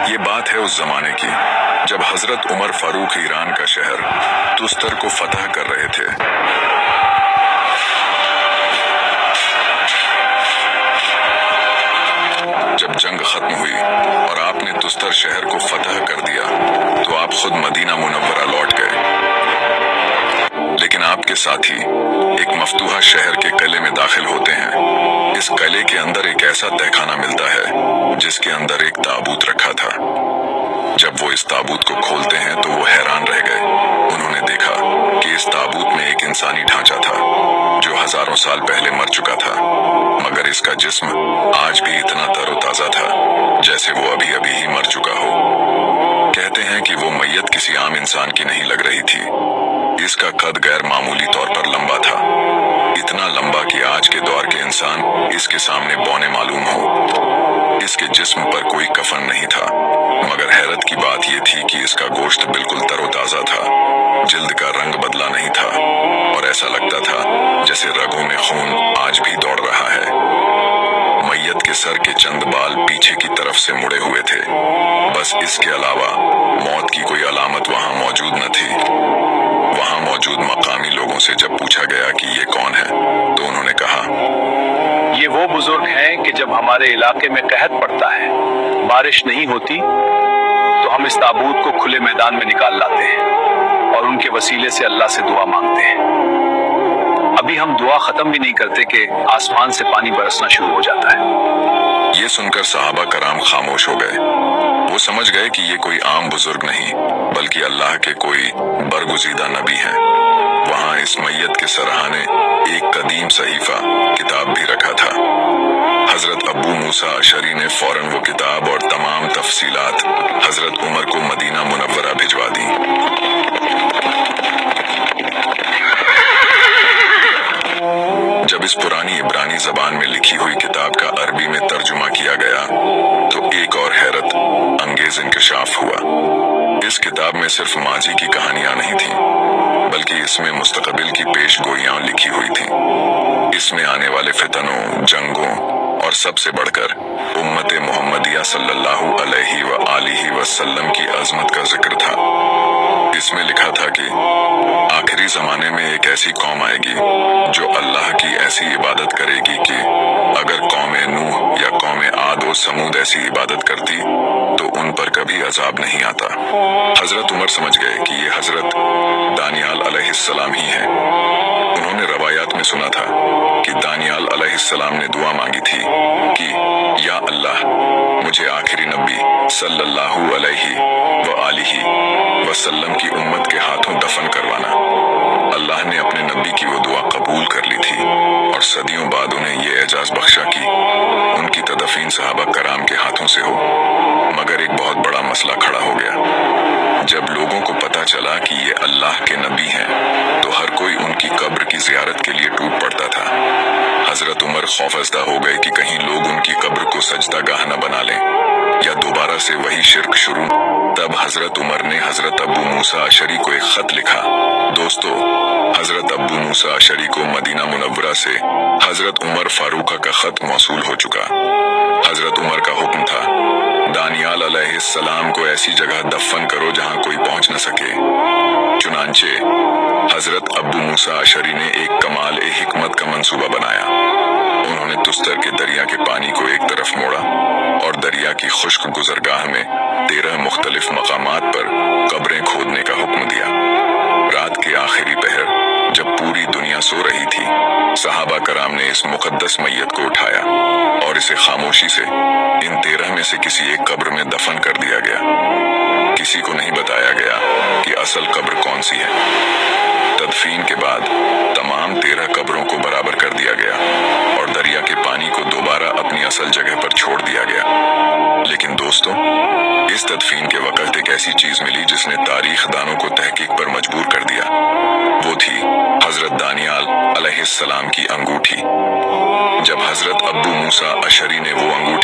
یہ بات ہے اس زمانے کی جب حضرت عمر فاروق ایران کا شہر تستر کو فتح کر رہے تھے۔ جب جنگ ختم ہوئی اور آپ نے تستر شہر کو فتح کر دیا تو آپ خود مدینہ منورہ لوٹ گئے، لیکن آپ کے ساتھی ایک مفتوحہ شہر کے قلعے میں داخل ہوتے ہیں۔ اس قلعے کے اندر ایک ایسا تہخانہ ملتا ہے جس کے اندر ایک تابوت رکھا تھا۔ جب وہ اس تابوت کو کھولتے ہیں تو وہ حیران رہ گئے۔ انہوں نے دیکھا کہ اس تابوت میں ایک انسانی ڈھانچہ تھا جو ہزاروں سال پہلے مر چکا تھا، مگر اس کا جسم آج بھی اتنا تر و تازہ تھا جیسے وہ ابھی ابھی ہی مر چکا ہو۔ کہتے ہیں کہ وہ میت کسی عام انسان کی نہیں لگ رہی تھی۔ اس کا قد غیر معمولی طور پر لمبا تھا، اتنا لمبا کہ آج کے دور کے انسان اس کے سامنے بونے معلوم ہو۔ اس کے جسم پر کوئی کفن نہیں تھا، مگر حیرت کی بات یہ تھی کہ اس کا گوشت بالکل تر و تازہ تھا، جلد کا رنگ بدلا نہیں تھا اور ایسا لگتا تھا جیسے رگوں میں خون آج بھی دوڑ رہا ہے۔ میت کے سر کے چند بال پیچھے کی طرف سے مڑے ہوئے تھے، بس اس کے علاوہ موت کی کوئی علامت وہاں موجود نہ تھی۔ وہاں موجود مقامی لوگوں سے جب پوچھا گیا کہ یہ کون ہے تو انہوں نے کہا، یہ وہ بزرگ ہیں کہ جب ہمارے علاقے میں قحط پڑتا ہے، بارش نہیں ہوتی، تو ہم اس تابوت کو کھلے میدان میں نکال لاتے ہیں اور ان کے وسیلے سے اللہ سے دعا مانگتے ہیں۔ ابھی ہم دعا ختم بھی نہیں کرتے کہ آسمان سے پانی برسنا شروع ہو جاتا ہے۔ یہ سن کر صحابہ کرام خاموش ہو گئے۔ وہ سمجھ گئے کہ یہ کوئی عام بزرگ نہیں بلکہ اللہ کے کوئی برگزیدہ نبی ہیں۔ وہاں اس میت کے سرہانے ایک قدیم صحیفہ کتاب بھی رکھا تھا۔ حضرت ابو موسیٰ اشعری نے فوراً وہ کتاب اور تمام تفصیلات حضرت عمر کو مدینہ منورہ بھجوا دی۔ جب اس پرانی عبرانی زبان میں لکھی ہوئی کتاب کا عربی میں ترجمہ کیا گیا تو ایک اور حیرت انگیز انکشاف ہوا۔ اس کتاب میں صرف ماضی کی کہانیاں نہیں تھیں بلکہ اس میں مستقبل کی پیش گوئیاں لکھی ہوئی تھیں۔ اس میں آنے والے فتنوں، جنگوں اور سب سے بڑھ کر امت محمدیہ صلی اللہ علیہ وآلہ وسلم کی عظمت کا ذکر تھا۔ اس میں لکھا تھا کہ آخری زمانے میں ایک ایسی قوم آئے گی جو اللہ کی ایسی عبادت کرے گی کہ اگر قوم نوح یا قوم عاد و سمود ایسی عبادت کرتی تو ان پر کبھی عذاب نہیں آتا۔ حضرت عمر سمجھ گئے کہ یہ حضرت دانیال علیہ السلام ہی ہیں۔ انہوں نے روایات میں سنا تھا کہ دانیال علیہ السلام نے دعا مانگی تھی کہ یا اللہ مجھے آخری نبی صلی اللہ علیہ وآلہ وسلم کی امت کے ہاتھوں دفن کروانا۔ اللہ نے اپنے نبی کی وہ دعا قبول کر لی تھی اور صدیوں بعد انہیں یہ اعزاز بخشا کہ ان کی تدفین صحابہ کرام کے ہاتھوں سے ہو۔ مگر ایک بہت بڑا مسئلہ کھڑا ہو گیا۔ جب لوگوں کو پتہ چلا کہ یہ اللہ کے نبی ہیں تو ہر کوئی ان کی قبر کی زیارت کے لیے ٹوٹ پڑتا تھا۔ حضرت عمر خوفزدہ ہو گئے کہ کہیں لوگ ان کی قبر کو سجدہ گاہ نہ بنا لیں یا دوبارہ سے وہی شرک شروع۔ تب حضرت عمر نے حضرت ابو موسیٰ اشعری کو ایک خط لکھا۔ دوستو، حضرت ابو موسیٰ اشعری کو مدینہ منورہ سے حضرت عمر فاروق کا خط موصول ہو چکا۔ حضرت عمر کا حکم تھا دانیال علیہ السلام کو ایسی جگہ دفن کرو جہاں کوئی پہنچ نہ سکے۔ چنانچہ حضرت ابو موسیٰ اشعری نے ایک کمال حکمت کا منصوبہ بنایا۔ انہوں نے تستر کے دریا کے پانی کو ایک طرف موڑا اور دریا کی خشک گزرگاہ میں 13 مختلف مقامات پر قبریں کھودنے کا حکم دیا۔ رات کے آخری پہر جب پوری دنیا سو رہی تھی، صحابہ کرام نے اس مقدس میت کو اٹھایا اور اسے خاموشی سے ان 13 میں سے کسی ایک قبر میں دفن کر دیا گیا۔ کسی کو نہیں بتایا گیا کہ اصل قبر کون سی ہے۔ تدفین کے بعد تمام 13 قبروں کو برابر کر دیا گیا اور دریا کے پانی کو دوبارہ اپنی اصل جگہ پر چھوڑ دیا گیا۔ لیکن دوستو، اس تدفین کے وقت ایک ایسی چیز ملی جس نے تاریخ دانوں کو تحقیق پر مجبور کر دیا۔ وہ تھی حضرت دانیال علیہ السلام کی انگوٹھی۔ جب حضرت ابو موسیٰ اشعری نے وہ انگوٹھی